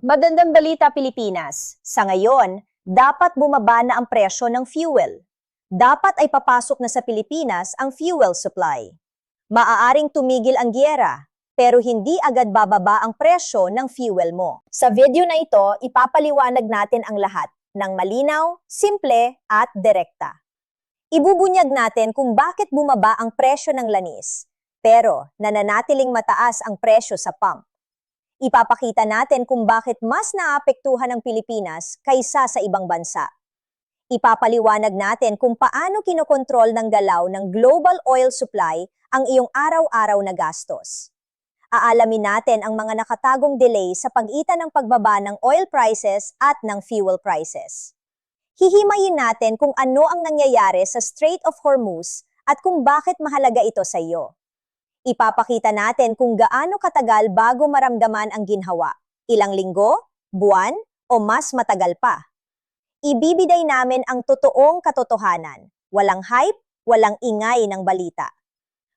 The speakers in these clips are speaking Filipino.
Magandang balita, Pilipinas. Sa ngayon, dapat bumaba na ang presyo ng fuel. Dapat ay papasok na sa Pilipinas ang fuel supply. Maaaring tumigil ang giyera, pero hindi agad bababa ang presyo ng fuel mo. Sa video na ito, ipapaliwanag natin ang lahat ng malinaw, simple at direkta. Ibubunyag natin kung bakit bumaba ang presyo ng langis, pero nananatiling mataas ang presyo sa pump. Ipapakita natin kung bakit mas naapektuhan ng Pilipinas kaysa sa ibang bansa. Ipapaliwanag natin kung paano kinokontrol ng galaw ng global oil supply ang iyong araw-araw na gastos. Aalamin natin ang mga nakatagong delay sa pagitan ng pagbaba ng oil prices at ng fuel prices. Hihimayin natin kung ano ang nangyayari sa Strait of Hormuz at kung bakit mahalaga ito sa iyo. Ipapakita natin kung gaano katagal bago maramdaman ang ginhawa. Ilang linggo, buwan, o mas matagal pa. Ibibiday namin ang totoong katotohanan. Walang hype, walang ingay ng balita.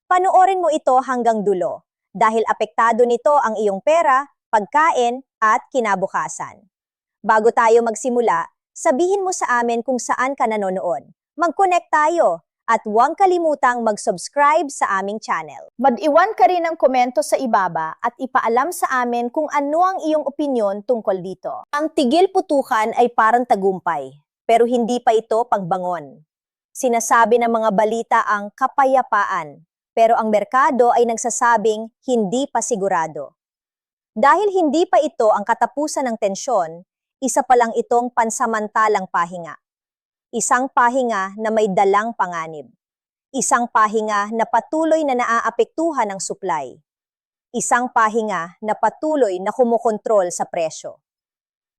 Panoorin mo ito hanggang dulo dahil apektado nito ang iyong pera, pagkain, at kinabukasan. Bago tayo magsimula, sabihin mo sa amin kung saan ka nanonood. Mag-connect tayo. At huwag kalimutang mag-subscribe sa aming channel. Mag-iwan ka rin ng komento sa ibaba at ipaalam sa amin kung ano ang iyong opinyon tungkol dito. Ang tigil putukan ay parang tagumpay, pero hindi pa ito pagbangon. Sinasabi ng mga balita ang kapayapaan, pero ang merkado ay nagsasabing hindi pa sigurado. Dahil hindi pa ito ang katapusan ng tensyon, isa pa lang itong pansamantalang pahinga. Isang pahinga na may dalang panganib. Isang pahinga na patuloy na naaapektuhan ng supply. Isang pahinga na patuloy na kumukontrol sa presyo.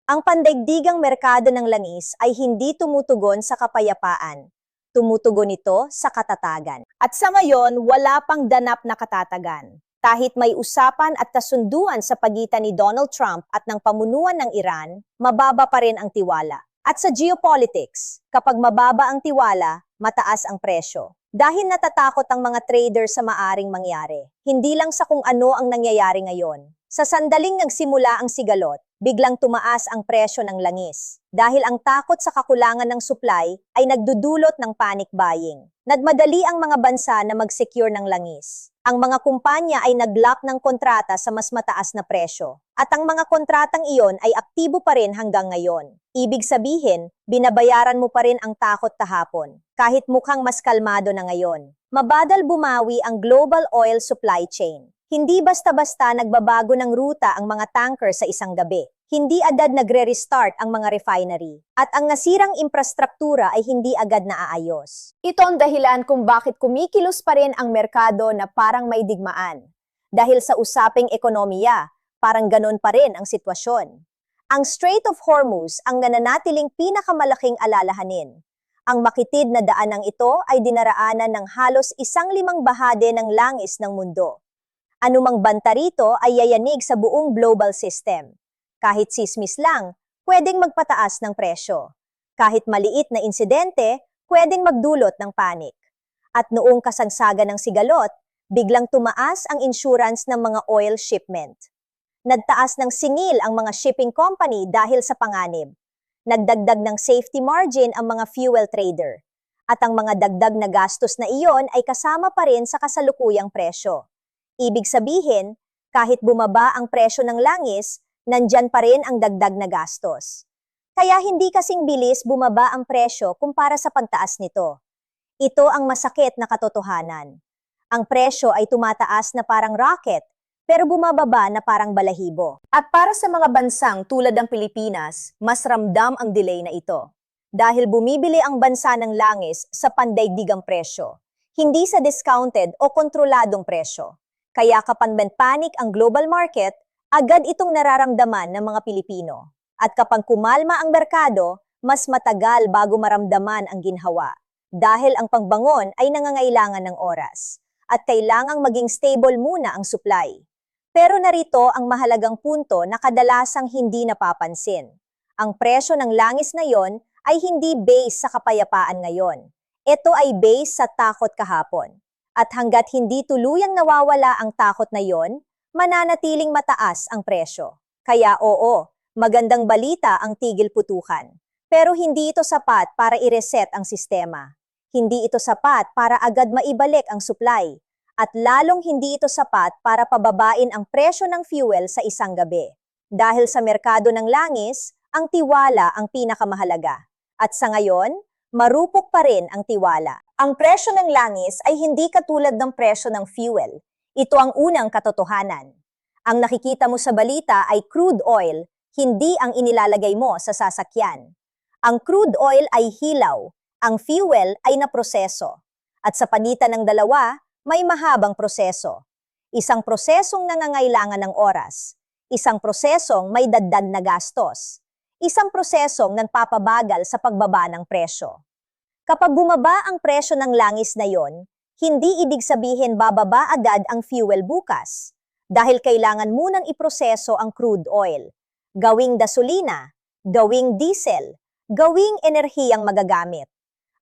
Ang pandaigdigang merkado ng langis ay hindi tumutugon sa kapayapaan. Tumutugon ito sa katatagan. At sa ngayon, wala pang ganap na katatagan. Kahit may usapan at kasunduan sa pagitan ni Donald Trump at ng pamunuan ng Iran, mababa pa rin ang tiwala. At sa geopolitics, kapag mababa ang tiwala, mataas ang presyo. Dahil natatakot ang mga trader sa maaring mangyari. Hindi lang sa kung ano ang nangyayari ngayon. Sa sandaling nagsimula ang sigalot, biglang tumaas ang presyo ng langis. Dahil ang takot sa kakulangan ng supply ay nagdudulot ng panic buying. Nagmadali ang mga bansa na mag-secure ng langis. Ang mga kumpanya ay nag-lock ng kontrata sa mas mataas na presyo. At ang mga kontratang iyon ay aktibo pa rin hanggang ngayon. Ibig sabihin, binabayaran mo pa rin ang takot kahapon, kahit mukhang mas kalmado na ngayon. Mabadal bumawi ang global oil supply chain. Hindi basta-basta nagbabago ng ruta ang mga tanker sa isang gabi. Hindi agad nagre-restart ang mga refinery. At ang nasirang infrastruktura ay hindi agad naaayos. Ito ang dahilan kung bakit kumikilos pa rin ang merkado na parang may digmaan. Dahil sa usaping ekonomiya, parang ganon pa rin ang sitwasyon. Ang Strait of Hormuz ang nananatiling pinakamalaking alalahanin. Ang makitid na daanang ito ay dinaraanan ng halos 1/5 bahagi ng langis ng mundo. Anumang banta rito ay yayanig sa buong global system. Kahit sismis lang, pwedeng magpataas ng presyo. Kahit maliit na insidente, pwedeng magdulot ng panik. At noong kasagsagan ng sigalot, biglang tumaas ang insurance ng mga oil shipment. Nagtaas ng singil ang mga shipping company dahil sa panganib. Nagdagdag ng safety margin ang mga fuel trader. At ang mga dagdag na gastos na iyon ay kasama pa rin sa kasalukuyang presyo. Ibig sabihin, kahit bumaba ang presyo ng langis, nandyan pa rin ang dagdag na gastos. Kaya hindi kasing bilis bumaba ang presyo kumpara sa pagtaas nito. Ito ang masakit na katotohanan. Ang presyo ay tumataas na parang rocket, pero bumababa na parang balahibo. At para sa mga bansang tulad ng Pilipinas, mas ramdam ang delay na ito. Dahil bumibili ang bansa ng langis sa pandaigdigang presyo, hindi sa discounted o kontroladong presyo. Kaya kapag panic ang global market, agad itong nararamdaman ng mga Pilipino. At kapag kumalma ang merkado, mas matagal bago maramdaman ang ginhawa. Dahil ang pagbangon ay nangangailangan ng oras. At kailangang maging stable muna ang supply. Pero narito ang mahalagang punto na kadalasang hindi napapansin. Ang presyo ng langis na yon ay hindi base sa kapayapaan ngayon. Ito ay base sa takot kahapon. At hanggat hindi tuluyang nawawala ang takot na yon, mananatiling mataas ang presyo. Kaya oo, Magandang balita ang tigil putukan. Pero hindi ito sapat para i-reset ang sistema. Hindi ito sapat para agad maibalik ang supply. At lalong hindi ito sapat para pababain ang presyo ng fuel sa isang gabi. Dahil sa merkado ng langis, ang tiwala ang pinakamahalaga. At sa ngayon, marupok pa rin ang tiwala. Ang presyo ng langis ay hindi katulad ng presyo ng fuel. Ito ang unang katotohanan. Ang nakikita mo sa balita ay crude oil, hindi ang inilalagay mo sa sasakyan. Ang crude oil ay hilaw, ang fuel ay naproseso. At sa pagitan ng dalawa, may mahabang proseso. Isang prosesong nangangailangan ng oras. Isang prosesong may dagdag na gastos. Isang prosesong nagpapabagal sa pagbaba ng presyo. Kapag bumaba ang presyo ng langis na yon, hindi ibig sabihin bababa agad ang fuel bukas. Dahil kailangan munang iproseso ang crude oil. Gawing gasolina, gawing diesel, gawing enerhiyang magagamit.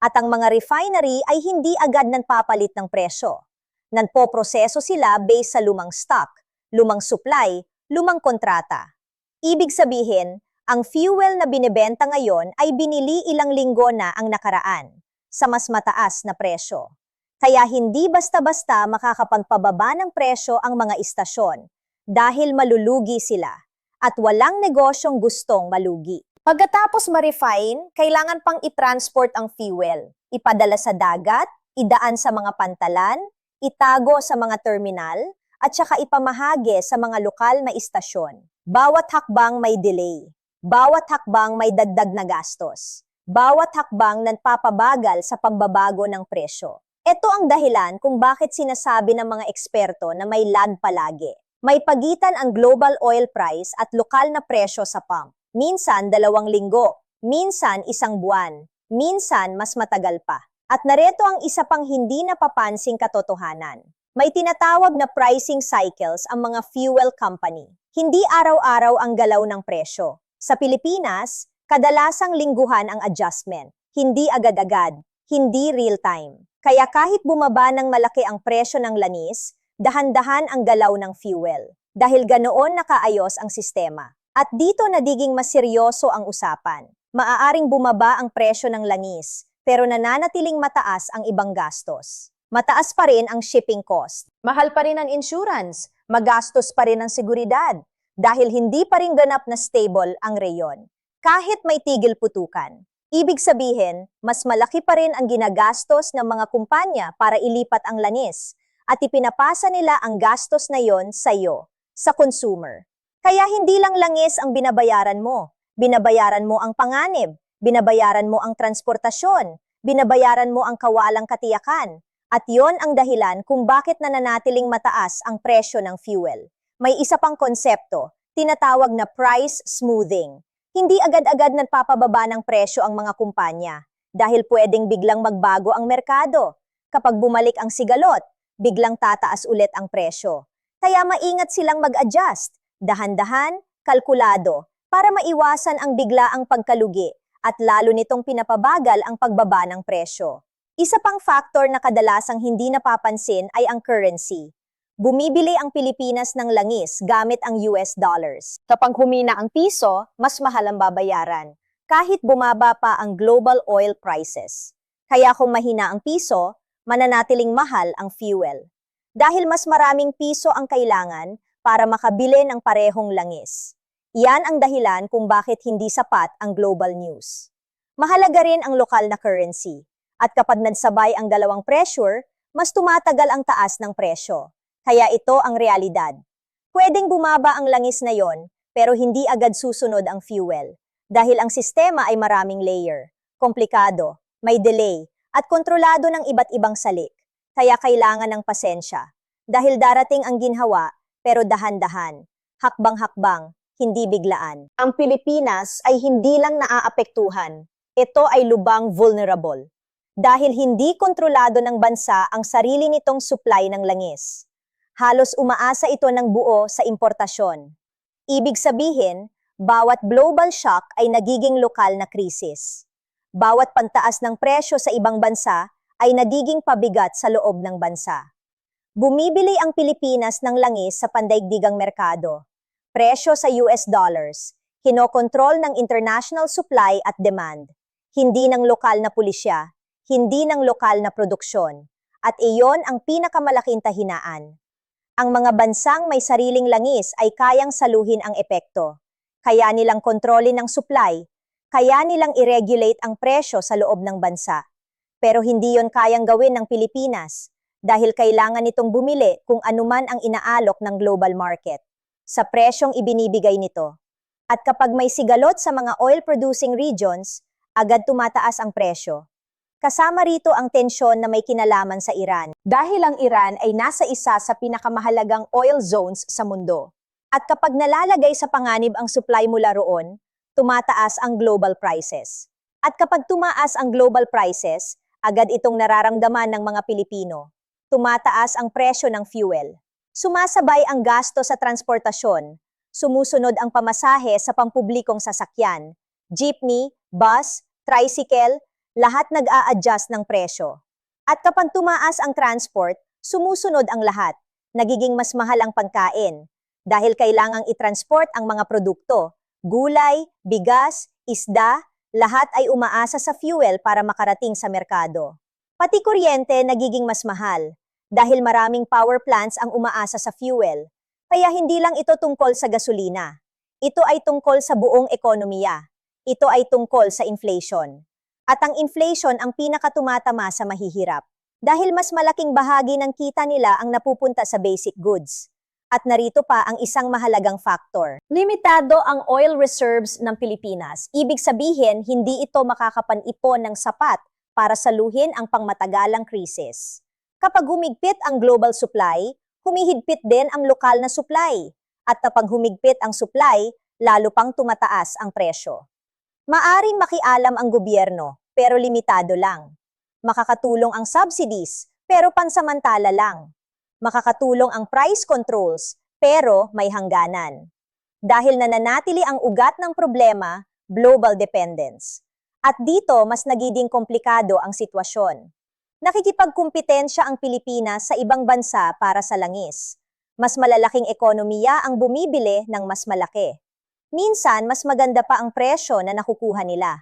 At ang mga refinery ay hindi agad nanpapalit ng presyo. Nanpoproseso sila based sa lumang stock, lumang supply, lumang kontrata. Ibig sabihin, ang fuel na binibenta ngayon ay binili ilang linggo na ang nakaraan, sa mas mataas na presyo. Kaya hindi basta-basta makakapagpababa ng presyo ang mga istasyon, dahil malulugi sila. At walang negosyong gustong malugi. Pagkatapos ma-refine, kailangan pang i-transport ang fuel, ipadala sa dagat, idaan sa mga pantalan, itago sa mga terminal, at saka ipamahagi sa mga lokal na istasyon. Bawat hakbang may delay. Bawat hakbang may dagdag na gastos. Bawat hakbang nagpapabagal sa pagbabago ng presyo. Ito ang dahilan kung bakit sinasabi ng mga eksperto na may lag palagi. May pagitan ang global oil price at lokal na presyo sa pump. Minsan 2 linggo, minsan 1 buwan, minsan mas matagal pa. At narito ang isa pang hindi napapansing katotohanan. May tinatawag na pricing cycles ang mga fuel company. Hindi araw-araw ang galaw ng presyo. Sa Pilipinas, kadalasang lingguhan ang adjustment. Hindi agad-agad, hindi real-time. Kaya kahit bumaba ng malaki ang presyo ng langis, dahan-dahan ang galaw ng fuel. Dahil ganoon nakaayos ang sistema. At dito nagiging mas seryoso ang usapan. Maaaring bumaba ang presyo ng langis, pero nananatiling mataas ang ibang gastos. Mataas pa rin ang shipping cost. Mahal pa rin ang insurance. Magastos pa rin ang seguridad. Dahil hindi pa rin ganap na stable ang reyon. Kahit may tigil putukan. Ibig sabihin, mas malaki pa rin ang ginagastos ng mga kumpanya para ilipat ang langis. At ipinapasa nila ang gastos na yon sa iyo, sa consumer. Kaya hindi lang langis ang binabayaran mo. Binabayaran mo ang panganib, binabayaran mo ang transportasyon, binabayaran mo ang kawalang katiyakan. At yon ang dahilan kung bakit nananatiling mataas ang presyo ng fuel. May isa pang konsepto, tinatawag na price smoothing. Hindi agad-agad nagpapababa ng presyo ang mga kumpanya dahil pwedeng biglang magbago ang merkado. Kapag bumalik ang sigalot, biglang tataas ulit ang presyo. Kaya maingat silang mag-adjust, dahan-dahan, kalkulado, para maiwasan ang biglaang pagkalugi at lalo nitong pinapabagal ang pagbaba ng presyo. Isa pang factor na kadalasang hindi napapansin ay ang currency. Bumibili ang Pilipinas ng langis gamit ang US dollars. Kapag humina ang piso, mas mahal ang babayaran, kahit bumaba pa ang global oil prices. Kaya kung mahina ang piso, mananatiling mahal ang fuel. Dahil mas maraming piso ang kailangan para makabili ng parehong langis. Iyan ang dahilan kung bakit hindi sapat ang global news. Mahalaga rin ang lokal na currency. At kapag nagsabay ang dalawang pressure, mas tumatagal ang taas ng presyo. Kaya ito ang realidad. Pwedeng bumaba ang langis na yon, pero hindi agad susunod ang fuel. Dahil ang sistema ay maraming layer, komplikado, may delay, at kontrolado ng iba't ibang salik. Kaya kailangan ng pasensya. Dahil darating ang ginhawa, pero dahan-dahan, hakbang-hakbang, hindi biglaan. Ang Pilipinas ay hindi lang naaapektuhan. Ito ay lubang vulnerable. Dahil hindi kontrolado ng bansa ang sarili nitong supply ng langis. Halos umaasa ito ng buo sa importasyon. Ibig sabihin, bawat global shock ay nagiging lokal na krisis. Bawat pantaas ng presyo sa ibang bansa ay nagiging pabigat sa loob ng bansa. Bumibili ang Pilipinas ng langis sa pandaigdigang merkado. Presyo sa US dollars, Kinokontrol ng international supply at demand, hindi ng lokal na pulisya, hindi ng lokal na produksyon, at iyon ang pinakamalaking kahinaan. Ang mga bansang may sariling langis ay kayang saluhin ang epekto. Kaya nilang kontrolin ang supply, kaya nilang i-regulate ang presyo sa loob ng bansa. Pero hindi yon kayang gawin ng Pilipinas dahil kailangan nitong bumili kung anuman ang inaalok ng global market sa presyong ibinibigay nito. At kapag may sigalot sa mga oil-producing regions, agad tumataas ang presyo. Kasama rito ang tensyon na may kinalaman sa Iran. Dahil ang Iran ay nasa isa sa pinakamahalagang oil zones sa mundo. At kapag nalalagay sa panganib ang supply mula roon, tumataas ang global prices. At kapag tumaas ang global prices, agad itong nararamdaman ng mga Pilipino. Tumataas ang presyo ng fuel. Sumasabay ang gasto sa transportasyon. Sumusunod ang pamasahe sa pampublikong sasakyan, jeepney, bus, tricycle, lahat nag-a-adjust ng presyo. At kapag tumaas ang transport, sumusunod ang lahat. Nagiging mas mahal ang pagkain dahil kailangang i-transport ang mga produkto, gulay, bigas, isda, lahat ay umaasa sa fuel para makarating sa merkado. Pati kuryente nagiging mas mahal dahil maraming power plants ang umaasa sa fuel. Kaya hindi lang ito tungkol sa gasolina. Ito ay tungkol sa buong ekonomiya. Ito ay tungkol sa inflation. At ang inflation ang pinakatumatama sa mahihirap. Dahil mas malaking bahagi ng kita nila ang napupunta sa basic goods. At narito pa ang isang mahalagang factor. Limitado ang oil reserves ng Pilipinas. Ibig sabihin, hindi ito makakapanipon ng sapat para saluhin ang pangmatagalang krisis. Kapag humigpit ang global supply, humihigpit din ang lokal na supply. At kapag humigpit ang supply, lalo pang tumataas ang presyo. Maaring makialam ang gobyerno, pero limitado lang. Makakatulong ang subsidies, pero pansamantala lang. Makakatulong ang price controls, pero may hangganan. Dahil nananatili ang ugat ng problema, global dependence. At dito mas nagiging komplikado ang sitwasyon. Nakikipagkumpitensya ang Pilipinas sa ibang bansa para sa langis. Mas malalaking ekonomiya ang bumibili ng mas malaki. Minsan, mas maganda pa ang presyo na nakukuha nila.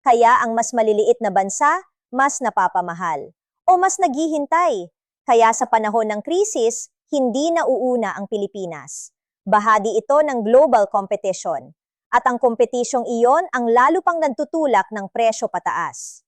Kaya ang mas maliliit na bansa, mas napapamahal. O mas naghihintay. Kaya sa panahon ng krisis, hindi nauuna ang Pilipinas. Bahagi ito ng global competition. At ang kompetisyong iyon ang lalo pang nagtutulak ng presyo pataas.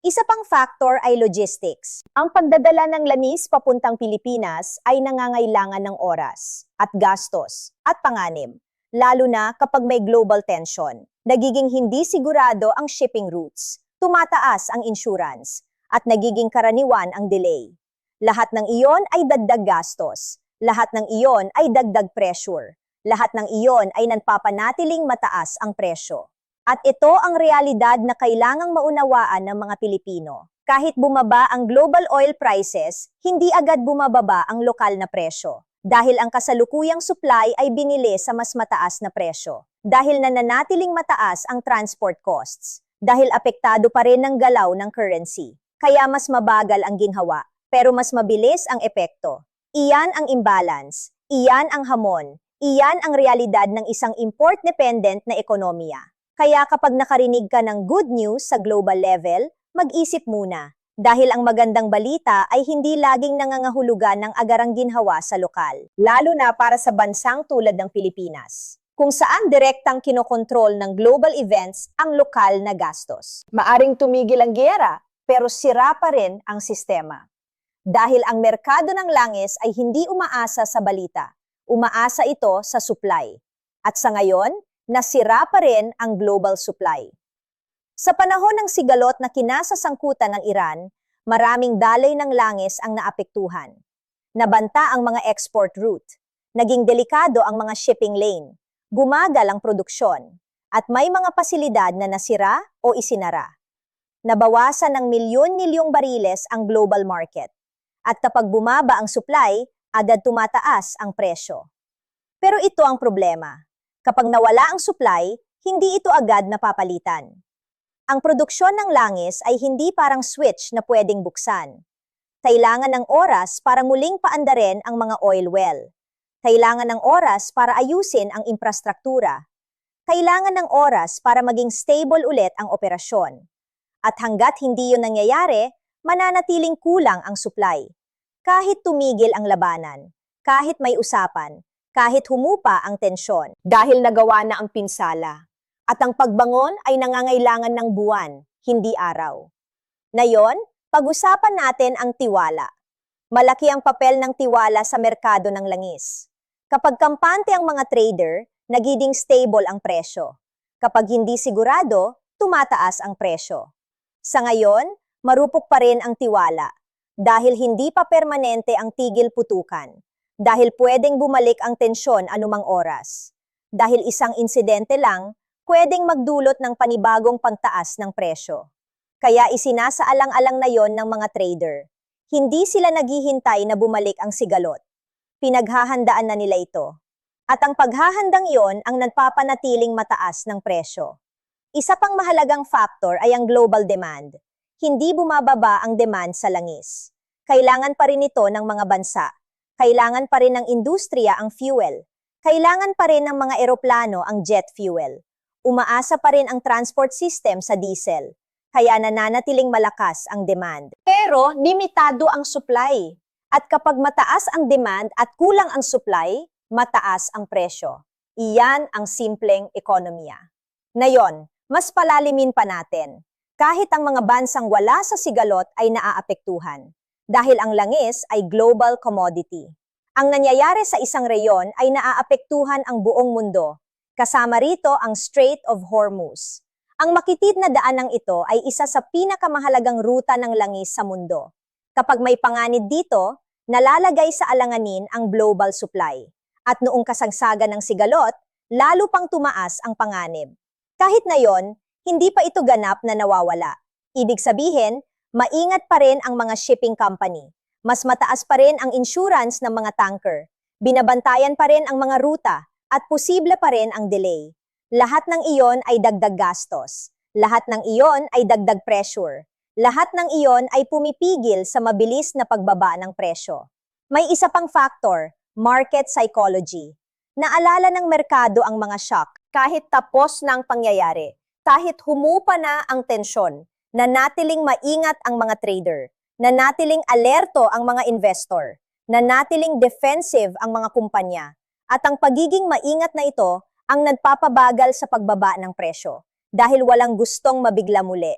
Isa pang factor ay logistics. Ang pagdadala ng langis papuntang Pilipinas ay nangangailangan ng oras at gastos at panganib, lalo na kapag may global tension. Nagiging hindi sigurado ang shipping routes, tumataas ang insurance, at nagiging karaniwan ang delay. Lahat ng iyon ay dagdag gastos, lahat ng iyon ay dagdag pressure, lahat ng iyon ay nanpapanatiling mataas ang presyo. At ito ang realidad na kailangang maunawaan ng mga Pilipino. Kahit bumaba ang global oil prices, hindi agad bumababa ang lokal na presyo. Dahil ang kasalukuyang supply ay binili sa mas mataas na presyo. Dahil nananatiling mataas ang transport costs. Dahil apektado pa rin ng galaw ng currency. Kaya mas mabagal ang ginhawa, pero mas mabilis ang epekto. Iyan ang imbalance. Iyan ang hamon. Iyan ang realidad ng isang import-dependent na ekonomiya. Kaya kapag nakarinig ka ng good news sa global level, mag-isip muna. Dahil ang magandang balita ay hindi laging nangangahulugan ng agarang ginhawa sa lokal. Lalo na para sa bansang tulad ng Pilipinas, kung saan direktang kinokontrol ng global events ang lokal na gastos. Maaring tumigil ang giyera, pero sira pa rin ang sistema. Dahil ang merkado ng langis ay hindi umaasa sa balita, umaasa ito sa supply. At sa ngayon, nasira pa rin ang global supply. Sa panahon ng sigalot na kinasasangkutan ng Iran, maraming daloy ng langis ang naapektuhan. Nabanta ang mga export route, naging delikado ang mga shipping lane, gumagal ang produksyon, at may mga pasilidad na nasira o isinara. Nabawasan ng milyon-milyong bariles ang global market. At kapag bumaba ang supply, agad tumataas ang presyo. Pero ito ang problema. Kapag nawala ang supply, hindi ito agad napapalitan. Ang produksyon ng langis ay hindi parang switch na pwedeng buksan. Kailangan ng oras para muling paandarin ang mga oil well. Kailangan ng oras para ayusin ang infrastruktura. kailangan ng oras para maging stable ulit ang operasyon. At hanggat hindi yun nangyayari, mananatiling kulang ang supply. Kahit tumigil ang labanan, kahit may usapan, kahit humupa ang tensyon, dahil nagawa na ang pinsala. At ang pagbangon ay nangangailangan ng buwan, hindi araw. Ngayon, pag-usapan natin ang tiwala. Malaki ang papel ng tiwala sa merkado ng langis. Kapag kampante ang mga trader, nagiging stable ang presyo. Kapag hindi sigurado, tumataas ang presyo. Sa ngayon, marupok pa rin ang tiwala. Dahil hindi pa permanente ang tigil putukan. Dahil pwedeng bumalik ang tensyon anumang oras. Dahil isang insidente lang, pwedeng magdulot ng panibagong pagtaas ng presyo. Kaya isinasaalang-alang na yon ng mga trader. Hindi sila naghihintay na bumalik ang sigalot. Pinaghahandaan na nila ito. At ang paghahandang yon ang nagpapanatiling mataas ng presyo. Isa pang mahalagang factor ay ang global demand. Hindi bumababa ang demand sa langis. Kailangan pa rin ito ng mga bansa. Kailangan pa rin ng industriya ang fuel. Kailangan pa rin ng mga eroplano ang jet fuel. Umaasa pa rin ang transport system sa diesel. Kaya nananatiling malakas ang demand. Pero limitado ang supply. At kapag mataas ang demand at kulang ang supply, mataas ang presyo. Iyan ang simpleng ekonomiya. Ngayon, mas palalimin pa natin. Kahit ang mga bansang wala sa sigalot ay naaapektuhan. Dahil ang langis ay global commodity. Ang nangyayari sa isang reyon ay naaapektuhan ang buong mundo. Kasama rito ang Strait of Hormuz. Ang makitid na daanang ito ay isa sa pinakamahalagang ruta ng langis sa mundo. Kapag may panganib dito, nalalagay sa alanganin ang global supply. At noong kasagsagan ng sigalot, lalo pang tumaas ang panganib. Kahit na yon, hindi pa ito ganap na nawawala. Ibig sabihin, maingat pa rin ang mga shipping company. Mas mataas pa rin ang insurance ng mga tanker. Binabantayan pa rin ang mga ruta at posible pa rin ang delay. Lahat ng iyon ay dagdag gastos. Lahat ng iyon ay dagdag pressure. Lahat ng iyon ay pumipigil sa mabilis na pagbaba ng presyo. May isa pang factor, market psychology. Naalala ng merkado ang mga shock kahit tapos na ang pangyayari. Kahit humupa na ang tensyon, nanatiling maingat ang mga trader, nanatiling alerto ang mga investor, nanatiling defensive ang mga kumpanya, at ang pagiging maingat na ito ang nagpapabagal sa pagbaba ng presyo dahil walang gustong mabigla muli.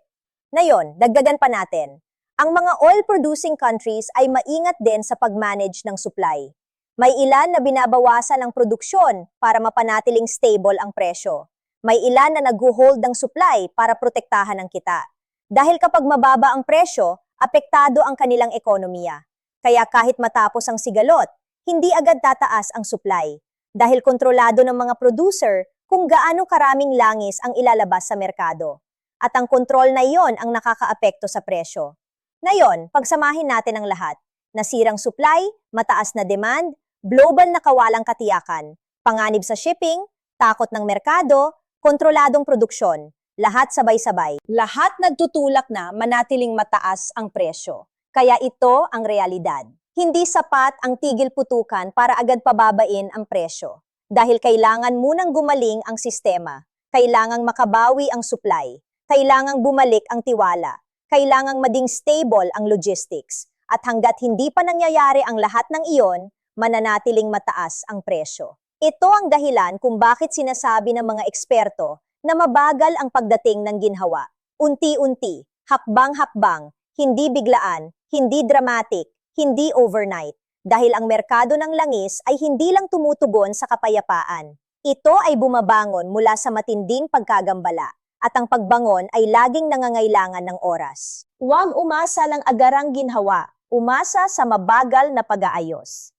Ngayon, dagdagan pa natin. Ang mga oil-producing countries ay maingat din sa pag-manage ng supply. May ilan na binabawasan ang produksyon para mapanatiling stable ang presyo. May ilan na nag-hold ng supply para protektahan ang kita. Dahil kapag mababa ang presyo, apektado ang kanilang ekonomiya. Kaya kahit matapos ang sigalot, hindi agad tataas ang supply. Dahil kontrolado ng mga producer kung gaano karaming langis ang ilalabas sa merkado. At ang kontrol na iyon ang nakakaapekto sa presyo. Ngayon, pagsamahin natin ang lahat. Nasirang supply, mataas na demand, global na kawalang katiyakan, panganib sa shipping, takot ng merkado, kontroladong produksyon, lahat sabay-sabay. Lahat nagtutulak na manatiling mataas ang presyo. Kaya ito ang realidad. Hindi sapat ang tigil putukan para agad pababain ang presyo. Dahil kailangan munang gumaling ang sistema, kailangang makabawi ang supply, kailangang bumalik ang tiwala, kailangang maging stable ang logistics, at hanggat hindi pa nangyayari ang lahat ng iyon, mananatiling mataas ang presyo. Ito ang dahilan kung bakit sinasabi ng mga eksperto na mabagal ang pagdating ng ginhawa. Unti-unti, hakbang-hakbang, hindi biglaan, hindi dramatic, hindi overnight, dahil ang merkado ng langis ay hindi lang tumutugon sa kapayapaan. Ito ay bumabangon mula sa matinding pagkagambala, at ang pagbangon ay laging nangangailangan ng oras. Huwag umasa lang agarang ginhawa, umasa sa mabagal na pag-aayos.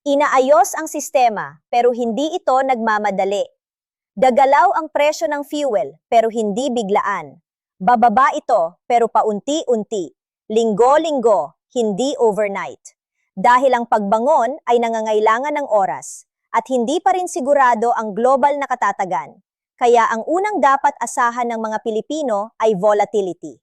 Inaayos ang sistema, pero hindi ito nagmamadali. Gagalaw ang presyo ng fuel, pero hindi biglaan. Bababa ito, pero paunti-unti. Linggo-linggo, hindi overnight. Dahil ang pagbangon ay nangangailangan ng oras at hindi pa rin sigurado ang global na katatagan. Kaya ang unang dapat asahan ng mga Pilipino ay volatility.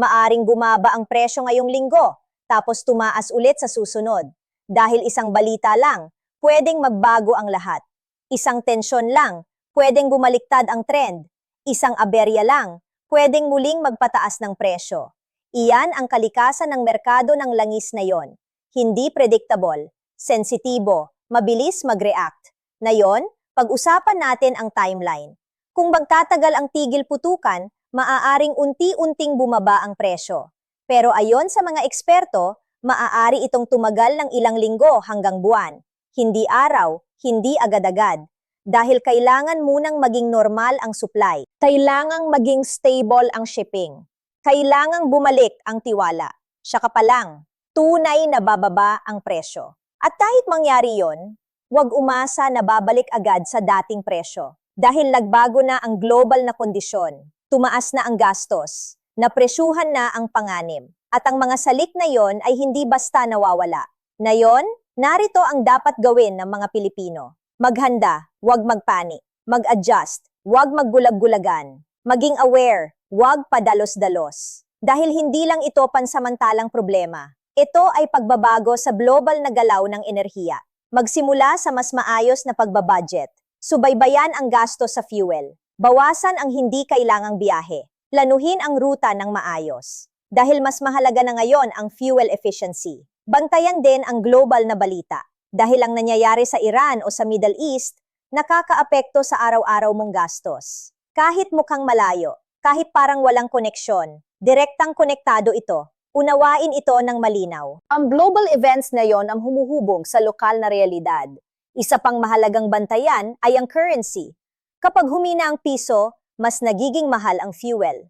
Maaring bumaba ang presyo ngayong linggo, tapos tumaas ulit sa susunod. Dahil isang balita lang, pwedeng magbago ang lahat. Isang tensyon lang, pwedeng bumaliktad ang trend. Isang aberya lang, pwedeng muling magpataas ng presyo. Iyan ang kalikasan ng merkado ng langis na yon. Hindi predictable, sensitibo, mabilis mag-react. Ngayon, pag-usapan natin ang timeline. Kung magtatagal ang tigil putukan, maaaring unti-unting bumaba ang presyo. Pero ayon sa mga eksperto, maaari itong tumagal ng ilang linggo hanggang buwan. Hindi araw, hindi agad-agad. Dahil kailangan munang maging normal ang supply. Kailangang maging stable ang shipping. Kailangang bumalik ang tiwala. Saka pa lang, tunay na bababa ang presyo. At kahit mangyari yon, huwag umasa na babalik agad sa dating presyo. Dahil nagbago na ang global na kondisyon, tumaas na ang gastos, napresyuhan na ang panganib. At ang mga salik na yon ay hindi basta nawawala. Ngayon, narito ang dapat gawin ng mga Pilipino. Maghanda, huwag magpanik. Mag-adjust, huwag maggulag-gulagan. Maging aware, huwag padalos-dalos. Dahil hindi lang ito pansamantalang problema. Ito ay pagbabago sa global na galaw ng enerhiya. Magsimula sa mas maayos na pagbabudget. Subaybayan ang gasto sa fuel. Bawasan ang hindi kailangang biyahe. Lanuhin ang ruta ng maayos. Dahil mas mahalaga na ngayon ang fuel efficiency. Bantayan din ang global na balita. Dahil ang nangyayari sa Iran o sa Middle East, nakakaapekto sa araw-araw mong gastos. Kahit mukhang malayo, kahit parang walang koneksyon, direktang konektado ito. Unawain ito ng malinaw. Ang global events na yon ang humuhubog sa lokal na realidad. Isa pang mahalagang bantayan ay ang currency. Kapag humina ang piso, mas nagiging mahal ang fuel.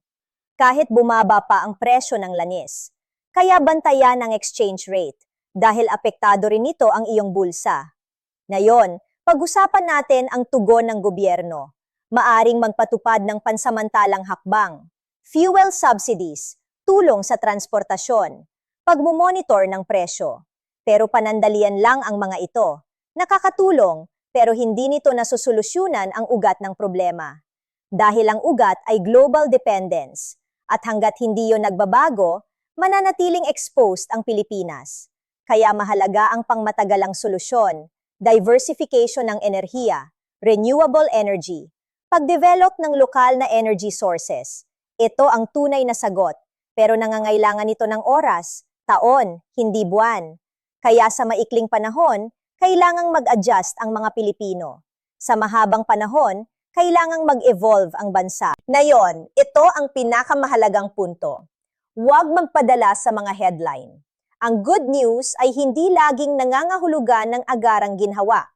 Kahit bumaba pa ang presyo ng langis. Kaya bantayan ang exchange rate dahil apektado rin ito ang iyong bulsa. Ngayon, pag-usapan natin ang tugon ng gobyerno. Maaring magpatupad ng pansamantalang hakbang. Fuel subsidies, tulong sa transportasyon, pagmumonitor ng presyo. Pero panandalian lang ang mga ito. Nakakatulong, pero hindi nito nasusolusyunan ang ugat ng problema. Dahil ang ugat ay global dependence. At hanggat hindi yon nagbabago, mananatiling exposed ang Pilipinas. Kaya mahalaga ang pangmatagalang solusyon, diversification ng enerhiya, renewable energy, pag-develop ng lokal na energy sources. Ito ang tunay na sagot, pero nangangailangan ito ng oras, taon, hindi buwan. Kaya sa maikling panahon, kailangang mag-adjust ang mga Pilipino. Sa mahabang panahon, kailangang mag-evolve ang bansa. Ngayon, ito ang pinakamahalagang punto. Huwag magpadala sa mga headline. Ang good news ay hindi laging nangangahulugan ng agarang ginhawa.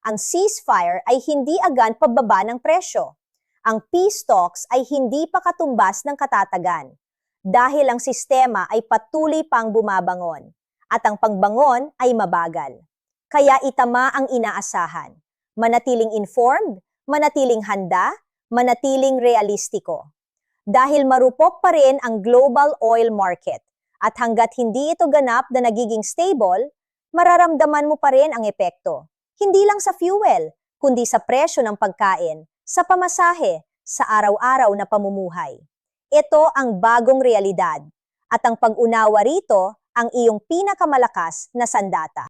Ang ceasefire ay hindi agad pababa ng presyo. Ang peace talks ay hindi pa katumbas ng katatagan. Dahil ang sistema ay patuloy pang bumabangon. At ang pagbangon ay mabagal. Kaya itama ang inaasahan. Manatiling informed, manatiling handa, manatiling realistiko. Dahil marupok pa rin ang global oil market at hanggat hindi ito ganap na nagiging stable, mararamdaman mo pa rin ang epekto. Hindi lang sa fuel, kundi sa presyo ng pagkain, sa pamasahe, sa araw-araw na pamumuhay. Ito ang bagong realidad at ang pag-unawa rito ang iyong pinakamalakas na sandata.